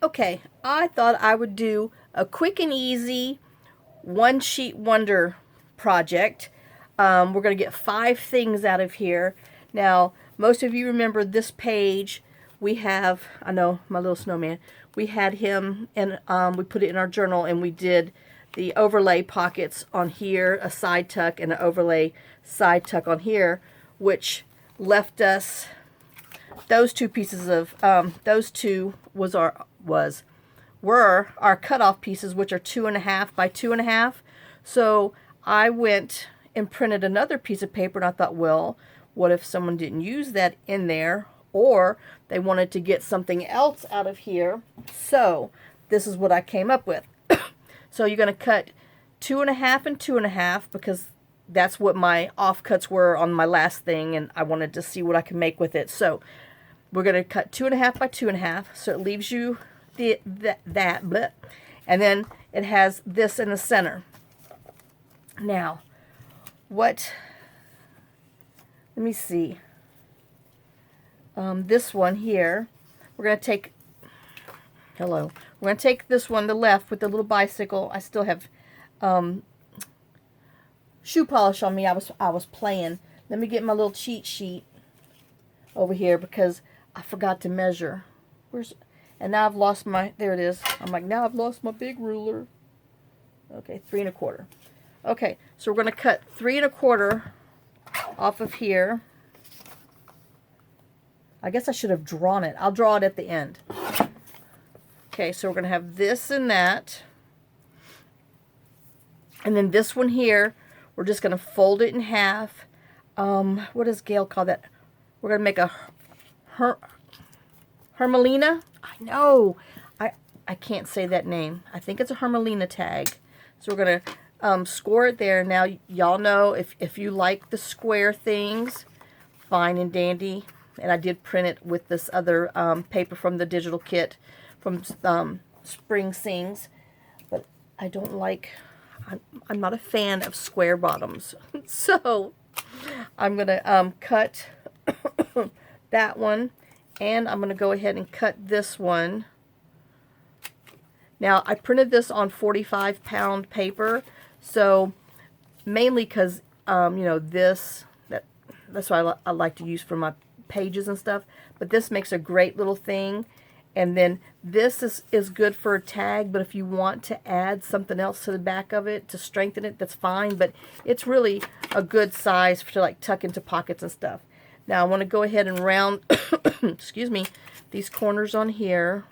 Okay, I thought I would do a quick and easy one sheet wonder project. We're going to get 5 things out of here. Now, most of you remember this page. We have, I know, my little snowman. We had him, and we put it in our journal, and we did the overlay pockets on here, a side tuck, and an overlay side tuck on here, which left us those two pieces of, those two were our cutoff pieces, which are 2.5 by 2.5. So I went and printed another piece of paper, and I thought, well, what if someone didn't use that in there, or they wanted to get something else out of here? So this is what I came up with. So you're going to cut 2.5 and 2.5, because that's what my offcuts were on my last thing, and I wanted to see what I can make with it. So we're going to cut 2.5 by 2.5, so it leaves you that, and then it has this in the center. Now, let me see. This one here, we're going to take, we're going to take this one, the left, with the little bicycle. I still have shoe polish on me. I was playing. Let me get my little cheat sheet over here, because I forgot to measure. And now I've lost my, there it is. I'm like, now I've lost my big ruler. Okay, 3 1/4. Okay, so we're going to cut 3 1/4 off of here. I guess I should have drawn it. I'll draw it at the end. Okay, so we're going to have this and that. And then this one here, we're just going to fold it in half. What does Gail call that? We're going to make a Hermelina. I know. I can't say that name. I think it's a Hermelina tag. So we're going to score it there. Now, y'all know if you like the square things, fine and dandy. And I did print it with this other paper from the digital kit from Spring Sings. But I don't like, I'm not a fan of square bottoms. So I'm going to cut that one. And I'm going to go ahead and cut this one. Now, I printed this on 45-pound paper. So mainly because, you know, that's what I like to use for my pages and stuff. But this makes a great little thing. And then this is good for a tag, but if you want to add something else to the back of it to strengthen it, that's fine. But it's really a good size to like tuck into pockets and stuff. Now I want to go ahead and round, excuse me, these corners on here.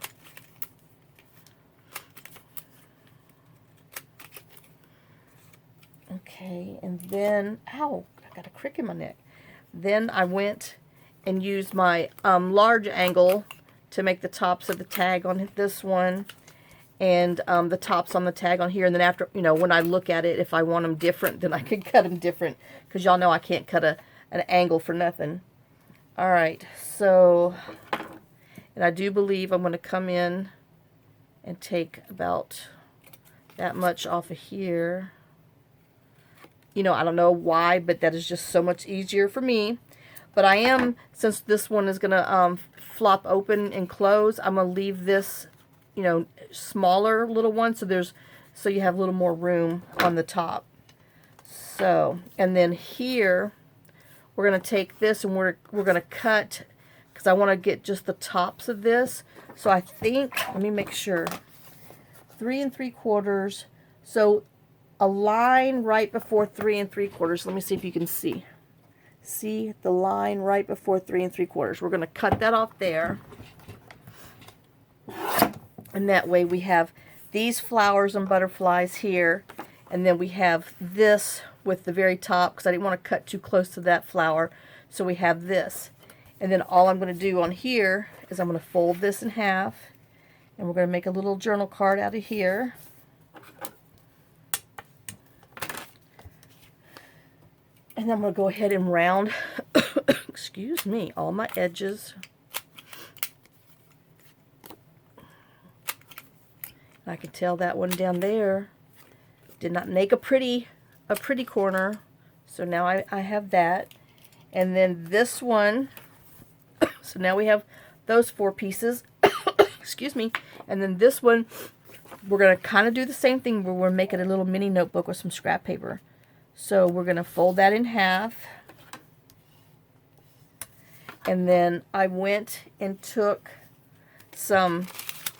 Okay, and then, ow, I got a crick in my neck. Then I went and used my large angle to make the tops of the tag on this one, and the tops on the tag on here. And then after, you know, when I look at it, if I want them different, then I can cut them different, because y'all know I can't cut an angle for nothing. All right, so, and I do believe I'm going to come in and take about that much off of here. You know, I don't know why, but that is just so much easier for me. But I am, since this one is going to flop open and close, I'm going to leave this, you know, smaller little one, so you have a little more room on the top. So, and then here, we're going to take this and we're going to cut, because I want to get just the tops of this. So I think, let me make sure, 3 3/4. So a line right before 3 3/4. Let me see if you can see. See the line right before 3 3/4. We're going to cut that off there. And that way we have these flowers and butterflies here. And then we have this with the very top, because I didn't want to cut too close to that flower. So we have this. And then all I'm going to do on here is I'm going to fold this in half. And we're going to make a little journal card out of here. And then I'm going to go ahead and round, excuse me, all my edges. I can tell that one down there did not make a pretty corner. So now I have that. And then this one, so now we have those 4 pieces. excuse me. And then this one, we're going to kind of do the same thing where we're making a little mini notebook with some scrap paper. So we're going to fold that in half. And then I went and took some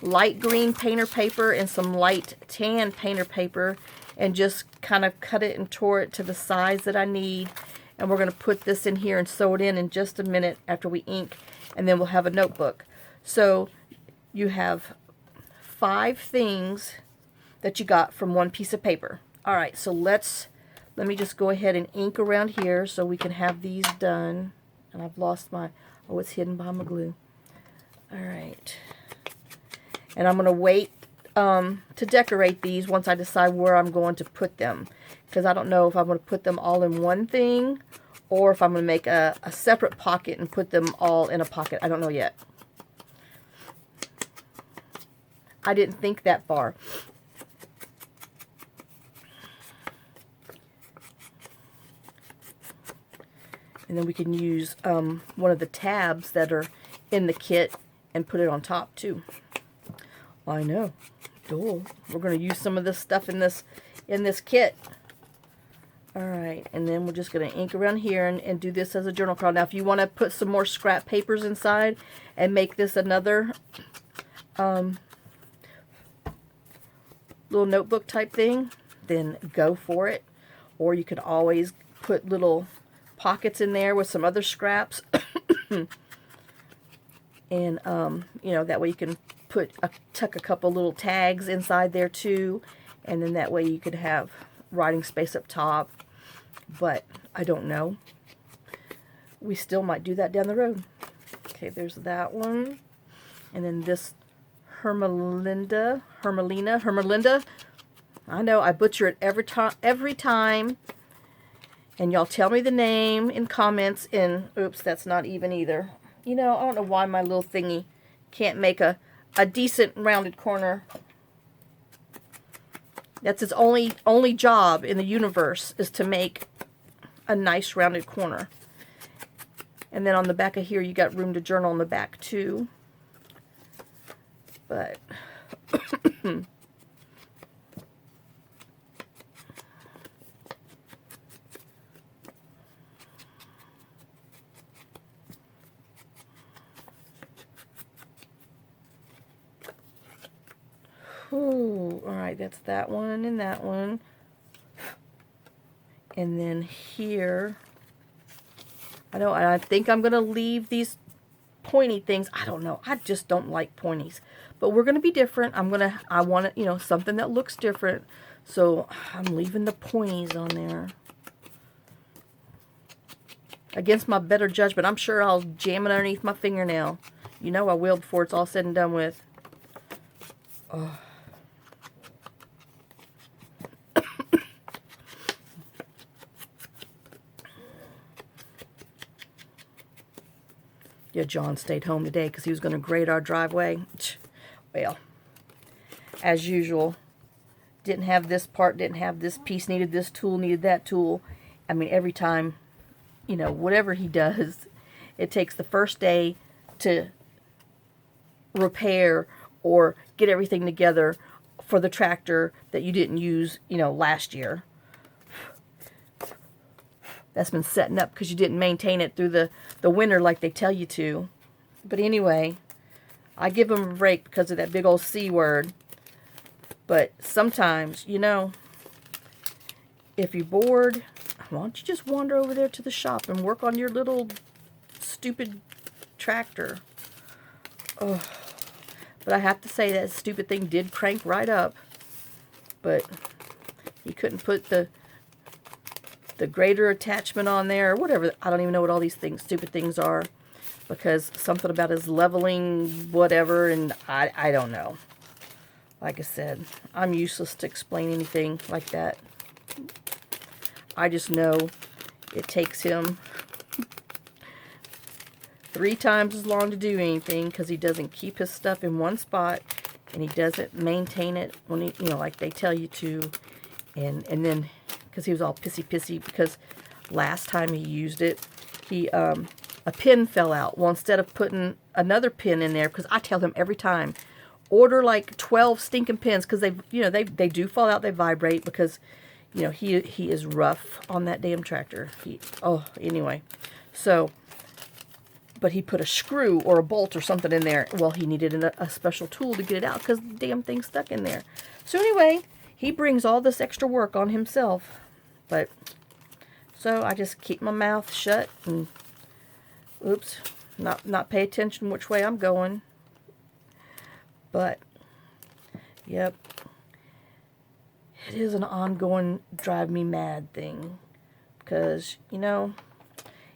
light green painter paper and some light tan painter paper and just kind of cut it and tore it to the size that I need. And we're going to put this in here and sew it in just a minute after we ink, and then we'll have a notebook. So you have 5 things that you got from one piece of paper. All right, so let me just go ahead and ink around here so we can have these done. And I've lost my, oh, it's hidden behind my glue. All right. And I'm going to wait to decorate these once I decide where I'm going to put them. Because I don't know if I'm going to put them all in one thing or if I'm going to make a separate pocket and put them all in a pocket. I don't know yet. I didn't think that far. And then we can use one of the tabs that are in the kit and put it on top too. Well, I know. Duh. We're going to use some of this stuff in this kit. Alright, and then we're just going to ink around here and do this as a journal card. Now, if you want to put some more scrap papers inside and make this another little notebook type thing, then go for it. Or you could always put little pockets in there with some other scraps. And, you know, that way you can tuck a couple little tags inside there too. And then that way you could have writing space up top. But I don't know. We still might do that down the road. Okay, there's that one. And then this Hermelinda. I know, I butcher it every time. And y'all tell me the name in comments. And, oops, that's not even either. You know, I don't know why my little thingy can't make a decent rounded corner. That's its only job in the universe, is to make a nice rounded corner. And then on the back of here, you got room to journal on the back too. But ooh, alright, that's that one and that one. And then here, I think I'm going to leave these pointy things. I don't know. I just don't like pointies. But we're going to be different. I want it, you know, something that looks different. So I'm leaving the pointies on there. Against my better judgment, I'm sure I'll jam it underneath my fingernail. You know I will before it's all said and done with. Oh. Yeah, John stayed home today because he was going to grade our driveway. Well, as usual, didn't have this part, didn't have this piece, needed this tool, needed that tool. I mean, every time, you know, whatever he does, it takes the first day to repair or get everything together for the tractor that you didn't use, you know, last year. That's been setting up because you didn't maintain it through the winter like they tell you to. But anyway, I give them a break because of that big old C word. But sometimes, you know, if you're bored, why don't you just wander over there to the shop and work on your little stupid tractor. Oh. But I have to say that stupid thing did crank right up. But you couldn't put the grader attachment on there or whatever. I don't even know what all these stupid things are, because something about his leveling whatever, and I don't know. Like I said, I'm useless to explain anything like that. I just know it takes him 3 times as long to do anything because he doesn't keep his stuff in one spot and he doesn't maintain it when he, you know, like they tell you to. And then because he was all pissy because last time he used it, a pin fell out. Well, instead of putting another pin in there, because I tell him every time order like 12 stinking pins, because they, you know, they do fall out, they vibrate, because, you know, he is rough on that damn tractor. Anyway. So, but he put a screw or a bolt or something in there. Well, he needed a special tool to get it out, because the damn thing's stuck in there. So anyway, he brings all this extra work on himself. But, so I just keep my mouth shut and, oops, not pay attention which way I'm going. But, yep, it is an ongoing drive me mad thing. Because, you know,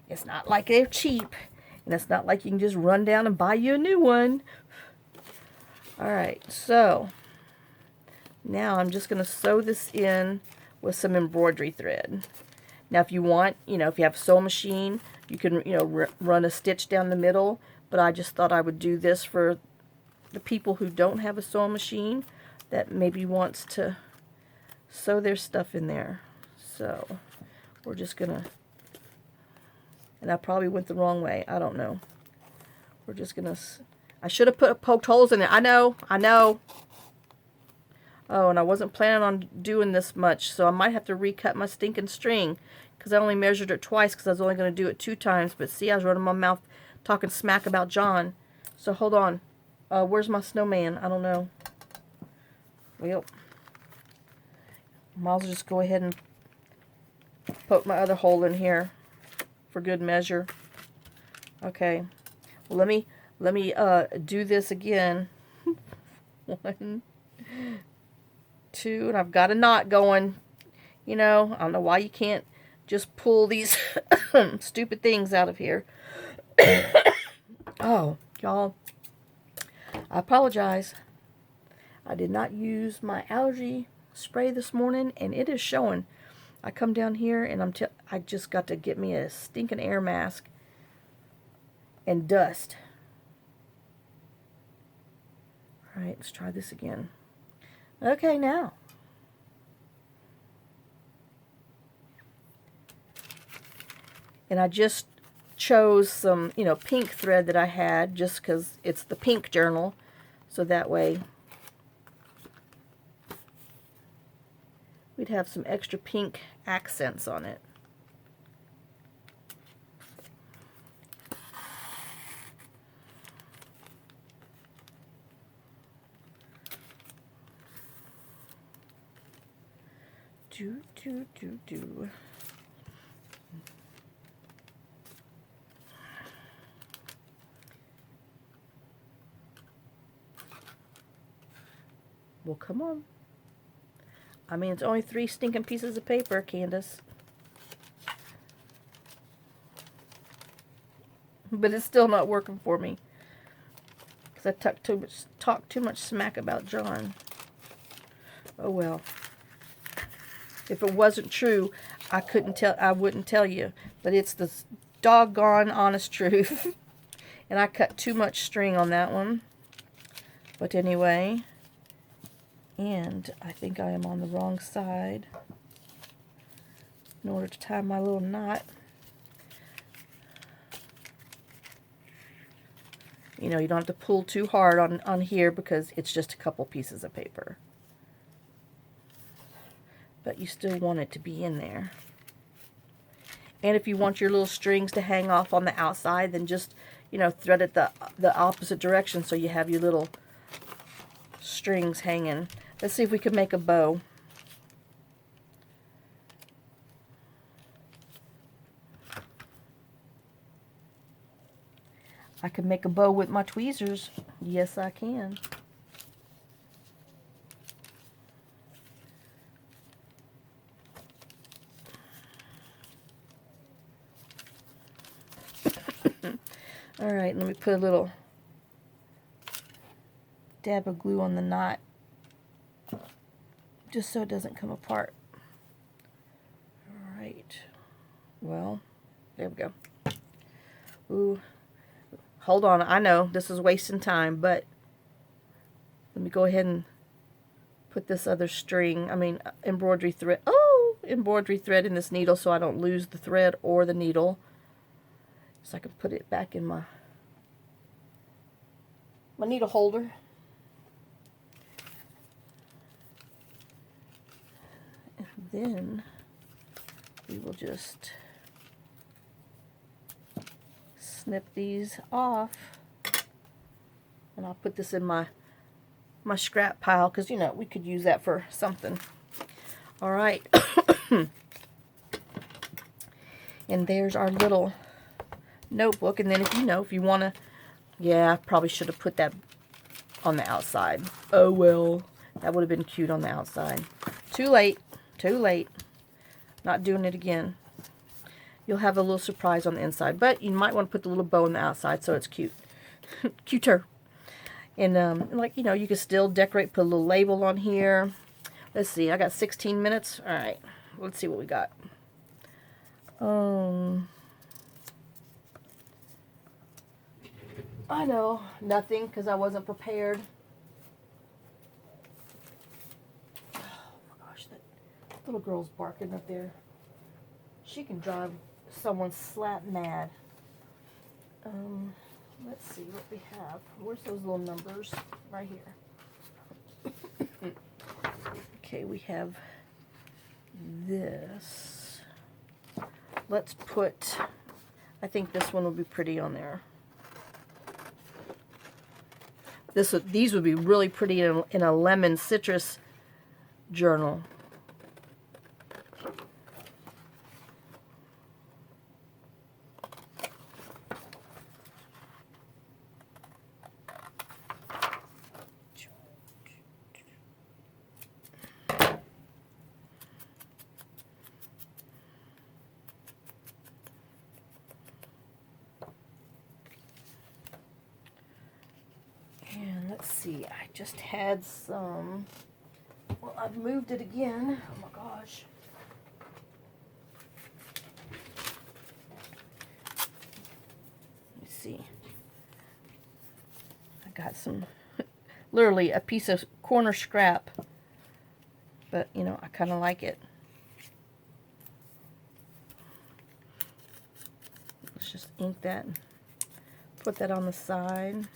it's not like they're cheap. And it's not like you can just run down and buy you a new one. Alright, so now I'm just going to sew this in with some embroidery thread. Now if you want, you know, if you have a sewing machine, you can, you know, run a stitch down the middle. But I just thought I would do this for the people who don't have a sewing machine that maybe wants to sew their stuff in there. So we're just going to, and I probably went the wrong way. I don't know. We're just going to, I should have poked holes in it. I know. Oh, and I wasn't planning on doing this much, so I might have to recut my stinking string, because I only measured it twice, because I was only going to do it 2 times. But see, I was running my mouth talking smack about John. So hold on. Where's my snowman? I don't know. Well, might as well just go ahead and poke my other hole in here for good measure. Okay. Well, let me do this again. 1, 2, and I've got a knot going. You know, I don't know why you can't just pull these stupid things out of here. Oh, y'all, I apologize. I did not use my allergy spray this morning, and it is showing. I come down here, and I just got to get me a stinking air mask and dust. All right, let's try this again. Okay, now. And I just chose some, you know, pink thread that I had, just because it's the pink journal. So that way we'd have some extra pink accents on it. Do. Well, come on. I mean, it's only 3 stinking pieces of paper, Candace. But it's still not working for me, because I talked too much smack about John. Oh well. If it wasn't true, I wouldn't tell you. But it's the doggone honest truth. And I cut too much string on that one. But anyway, and I think I am on the wrong side in order to tie my little knot. You know, you don't have to pull too hard on here, because it's just a couple pieces of paper. But you still want it to be in there. And if you want your little strings to hang off on the outside, then just, you know, thread it the opposite direction, so you have your little strings hanging. Let's see if we can make a bow. I can make a bow with my tweezers. Yes, I can. Alright, let me put a little dab of glue on the knot, just so it doesn't come apart. Alright, well, there we go. Ooh, hold on, I know this is wasting time, but let me go ahead and put this other embroidery thread, embroidery thread in this needle, so I don't lose the thread or the needle. So I can put it back in my needle holder. then we will just snip these off. And I'll put this in my scrap pile because, you know, we could use that for something. All right. And there's our little notebook. And then if you want to, yeah, I probably should have put that on the outside. Oh, well, that would have been cute on the outside. Too late. Too late. Not doing it again. You'll have a little surprise on the inside. But you might want to put the little bow on the outside so it's cute. Cuter. And, like, you know, you can still decorate, put a little label on here. Let's see, I got 16 minutes. All right, let's see what we got. I know, nothing, because I wasn't prepared. Oh, my gosh, that little girl's barking up there. She can drive someone slap mad. Let's see what we have. Where's those little numbers? Right here. Okay, we have this. Let's put, I think this one will be pretty on there. These would be really pretty in a lemon citrus journal. Let's see, I just had some, well, I've moved it again. Oh my gosh. Let me see. I got some, literally a piece of corner scrap, but, you know, I kind of like it. Let's just ink that and put that on the side.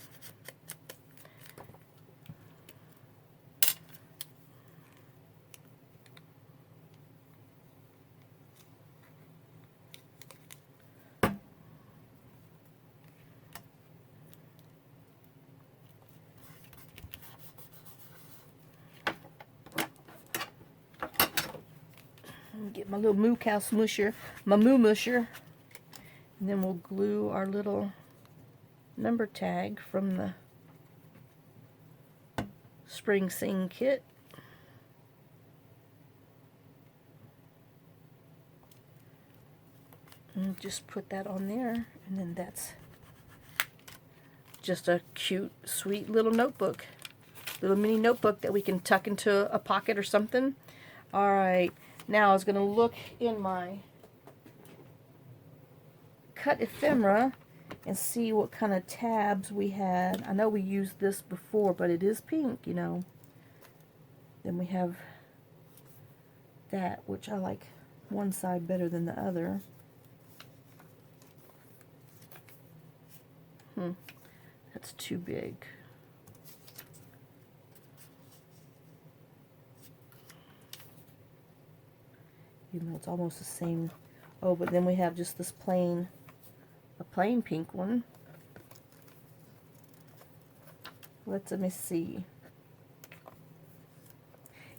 Get my little moo cow smoosher, my moo musher, and then we'll glue our little number tag from the Spring Sing kit. And just put that on there, and then that's just a cute, sweet little notebook, little mini notebook that we can tuck into a pocket or something. All right. Now I was going to look in my cut ephemera and see what kind of tabs we had. I know we used this before, but it is pink, you know. Then we have that, which I like one side better than the other. That's too big. Even though it's almost the same. Oh, but then we have just this plain, a plain pink one. Let me see.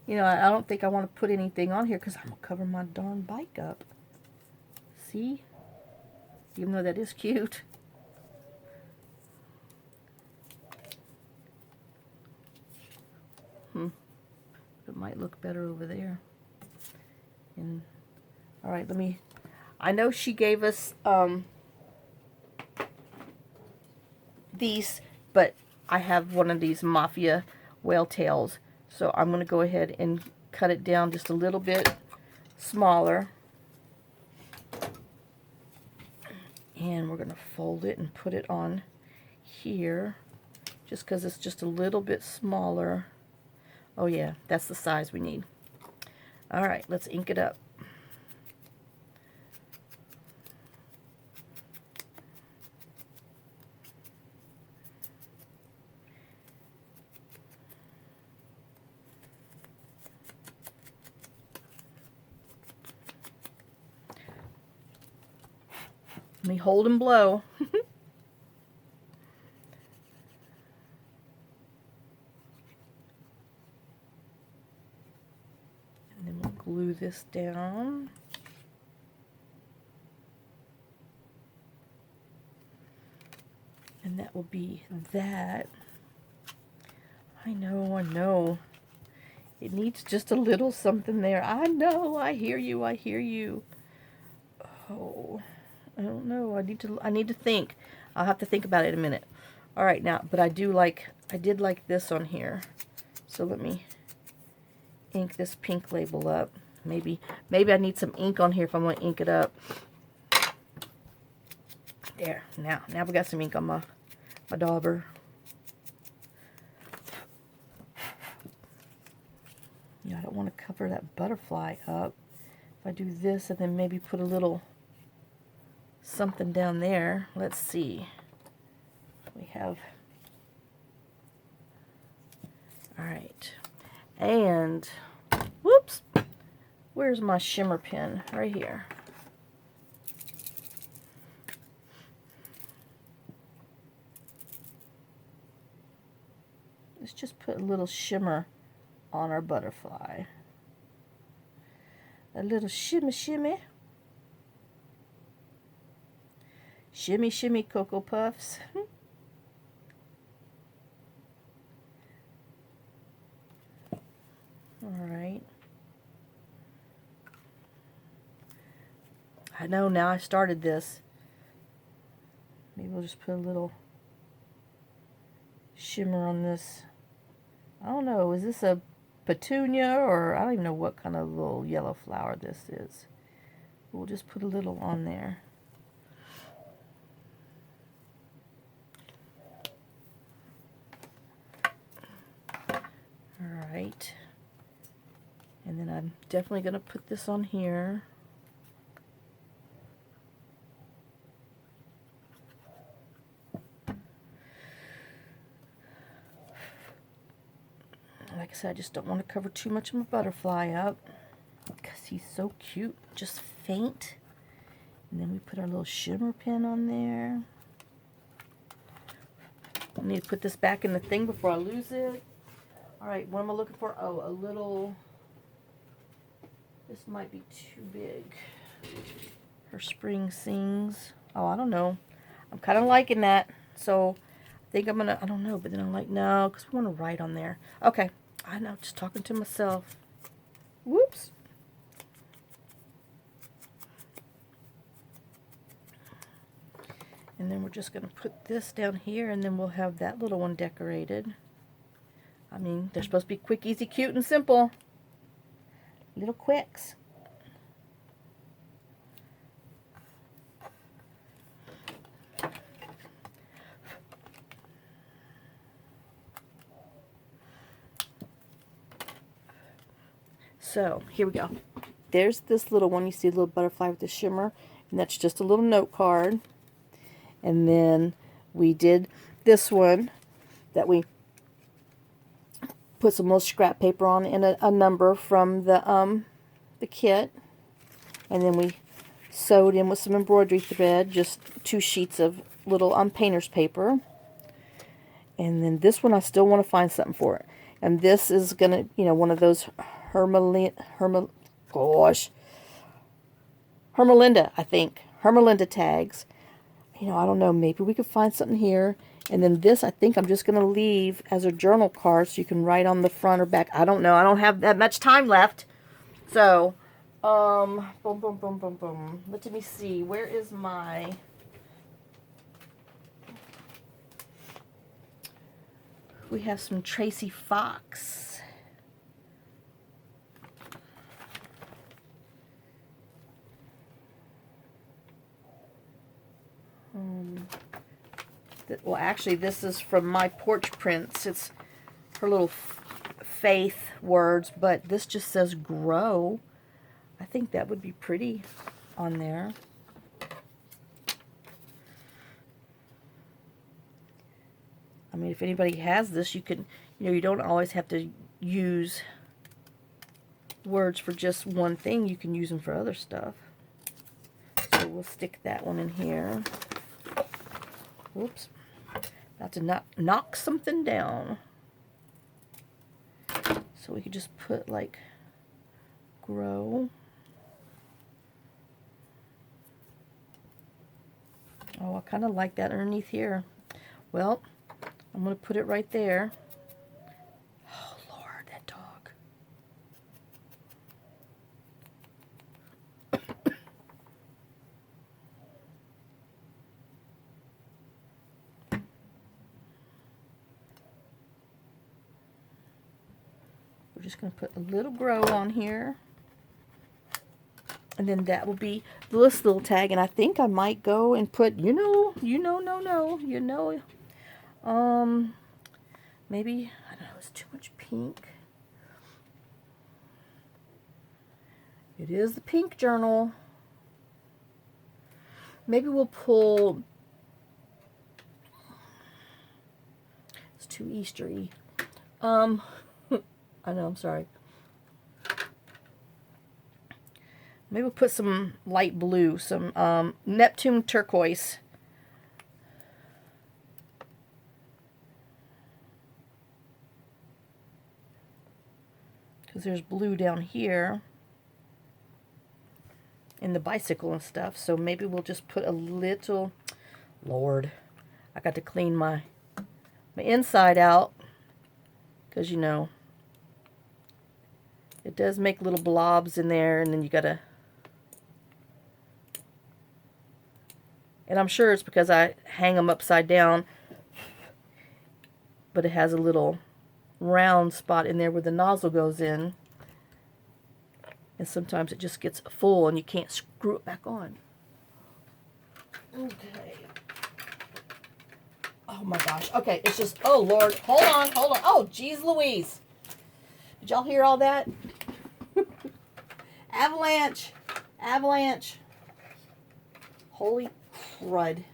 You know, I don't think I want to put anything on here because I'm going to cover my darn bike up. See? Even though that is cute. It might look better over there. And all right, I know she gave us these, but I have one of these Mafia whale tails, so I'm going to go ahead and cut it down just a little bit smaller, and we're going to fold it and put it on here just because it's just a little bit smaller. Oh yeah, that's the size we need. All right, let's ink it up. Let me hold and blow. And then we'll glue this down. And that will be that. I know. It needs just a little something there. I know, I hear you. Oh, I don't know. I need to think. I'll have to think about it in a minute. All right, now, but I did like this on here. So let me ink this pink label up. Maybe I need some ink on here if I'm going to ink it up. There. Now we got some ink on my dauber. Yeah, I don't want to cover that butterfly up. If I do this and then maybe put a little something down there. Let's see. We have... Alright. And... Whoops! Where's my shimmer pen? Right here. Let's just put a little shimmer on our butterfly. A little shimmy shimmy. Shimmy shimmy Cocoa Puffs. Alright. I know now I started this. Maybe we'll just put a little shimmer on this. I don't know, is this a petunia or I don't even know what kind of little yellow flower this is. We'll just put a little on there. Alright. And then I'm definitely going to put this on here. Like I said, I just don't want to cover too much of my butterfly up because he's so cute, just faint. And then we put our little shimmer pen on there. I need to put this back in the thing before I lose it. Alright, what am I looking for? Oh, a little... This might be too big. Her Spring Sings. Oh, I don't know. I'm kind of liking that. So, I think I'm going to... I don't know, but then I'm like, no, because we want to write on there. Okay. I know, just talking to myself. Whoops. And then we're just going to put this down here, and then we'll have that little one decorated. I mean, they're supposed to be quick, easy, cute, and simple. Little quicks. So, here we go. There's this little one. You see a little butterfly with the shimmer, and that's just a little note card. And then we did this one that we put some little scrap paper on and a number from the kit. And then we sewed in with some embroidery thread, just 2 sheets of little painter's paper. And then this one I still want to find something for it. And this is going to, you know, one of those Hermelinda, I think. Hermelinda tags. You know, I don't know, maybe we could find something here. And then this, I think I'm just going to leave as a journal card so you can write on the front or back. I don't know. I don't have that much time left. So, boom, boom, boom, boom, boom. Let me see. Where is my... We have some Tracy Fox. Well, actually, this is from My Porch Prints. It's her little faith words, but this just says grow. I think that would be pretty on there. I mean, if anybody has this, you can, you know, you don't always have to use words for just one thing. You can use them for other stuff. So we'll stick that one in here. Oops. About to knock something down. So we could just put like grow. Oh, I kind of like that underneath here. Well, I'm going to put it right there. Oh, Lord, that dog. We're just going to put a little grow on here. And then that will be this little tag. And I think I might go and put, maybe, I don't know, it's too much pink. It is the pink journal. Maybe we'll pull, it's too Eastery. I know, I'm sorry. Maybe we'll put some light blue, some Neptune turquoise. Because there's blue down here in the bicycle and stuff. So maybe we'll just put a little, Lord, I got to clean my inside out. Because, you know, it does make little blobs in there, and then you got to, and I'm sure it's because I hang them upside down, but it has a little round spot in there where the nozzle goes in, and sometimes it just gets full and you can't screw it back on. Okay. Oh my gosh. Okay, it's just, oh Lord, hold on. Oh, geez Louise. Did y'all hear all that? Avalanche. Holy crud.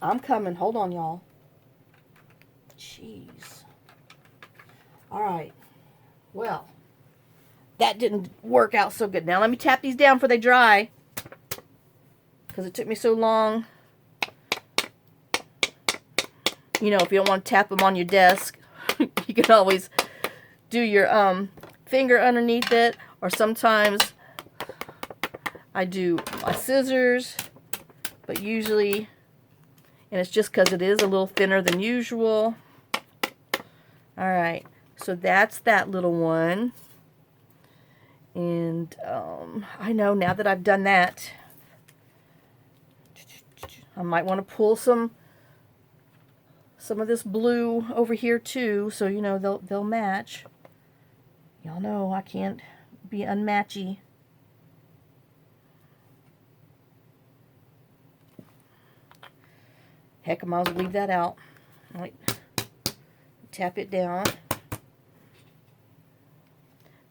I'm coming. Hold on, y'all. Jeez. All right. Well, that didn't work out so good. Now let me tap these down before they dry, because it took me so long. You know, if you don't want to tap them on your desk, you can always do your finger underneath it, or sometimes I do my scissors, but usually, and it's just because it is a little thinner than usual. All right, so that's that little one. And I know now that I've done that, I might want to pull some of this blue over here too, so you know they'll match. Y'all know I can't be unmatchy. Heck, I might as well leave that out. All right. Tap it down.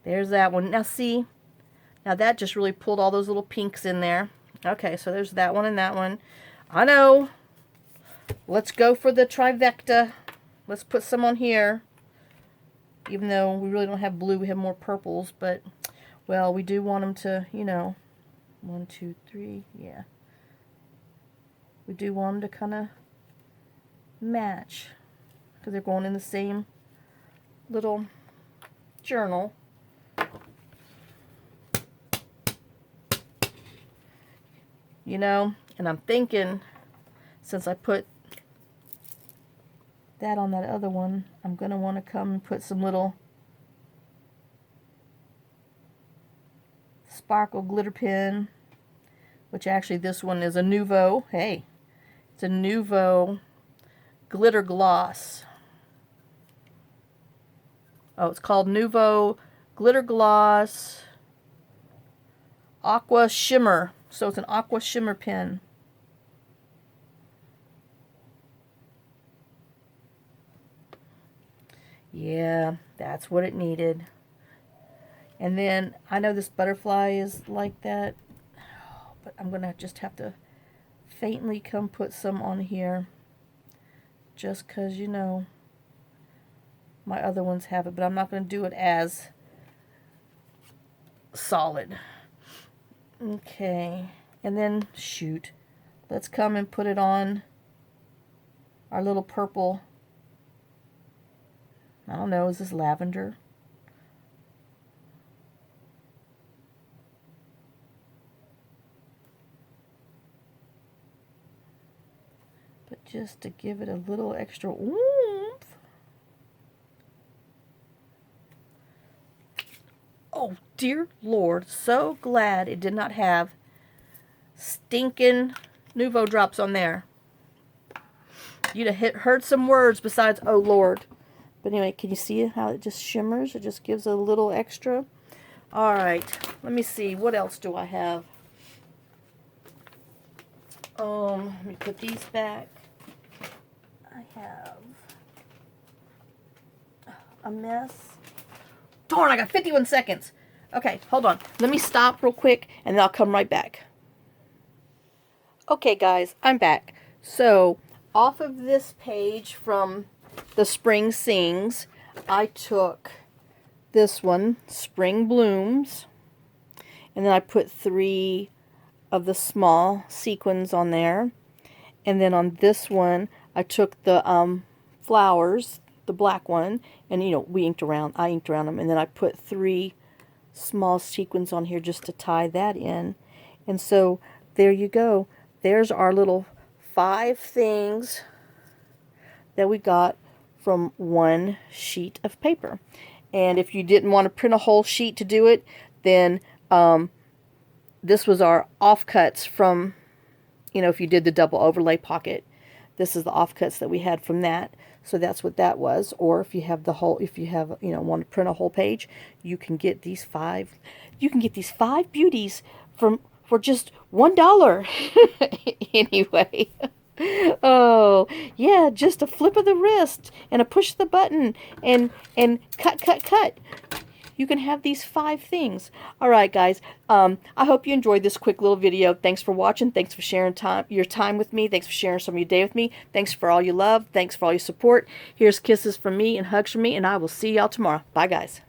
There's that one. Now see, now that just really pulled all those little pinks in there. Okay, so there's that one and that one. I know. Let's go for the trifecta. Let's put some on here. Even though we really don't have blue, we have more purples, but, well, we do want them to, you know, 1, 2, 3, yeah. We do want them to kind of match, because they're going in the same little journal. You know, and I'm thinking, since I put that on that other one, I'm going to want to come and put some little sparkle glitter pen, which actually this one is a Nouveau. Hey, it's a Nouveau glitter gloss. Oh, it's called Nouveau Glitter Gloss Aqua Shimmer. So it's an aqua shimmer pen. Yeah, that's what it needed. And then, I know this butterfly is like that, but I'm going to just have to faintly come put some on here. Just because, you know, my other ones have it, but I'm not going to do it as solid. Okay, and then, shoot, let's come and put it on our little purple, I don't know, is this lavender? But just to give it a little extra oomph. Oh, dear Lord, so glad it did not have stinking Nuvo drops on there. You'd have heard some words besides, oh Lord. But anyway, can you see how it just shimmers? It just gives a little extra. All right, let me see. What else do I have? Let me put these back. I have a mess. Darn, I got 51 seconds. Okay, hold on. Let me stop real quick, and then I'll come right back. Okay, guys, I'm back. So, off of this page from the Spring Sings, I took this one, Spring Blooms, and then I put 3 of the small sequins on there. And then on this one, I took the flowers, the black one, and I inked around them, and then I put 3 small sequins on here just to tie that in. And so there you go. There's our little 5 things that we got from one sheet of paper. And if you didn't want to print a whole sheet to do it, then this was our offcuts from, if you did the double overlay pocket. This is the offcuts that we had from that. So that's what that was. Or if you have the whole, want to print a whole page, you can get these 5. You can get these 5 beauties for just $1. Anyway. Oh, yeah, just a flip of the wrist and a push of the button and cut. You can have these 5 things. All right, guys. I hope you enjoyed this quick little video. Thanks for watching. Thanks for sharing your time with me. Thanks for sharing some of your day with me. Thanks for all your love. Thanks for all your support. Here's kisses from me and hugs from me, and I will see y'all tomorrow. Bye, guys.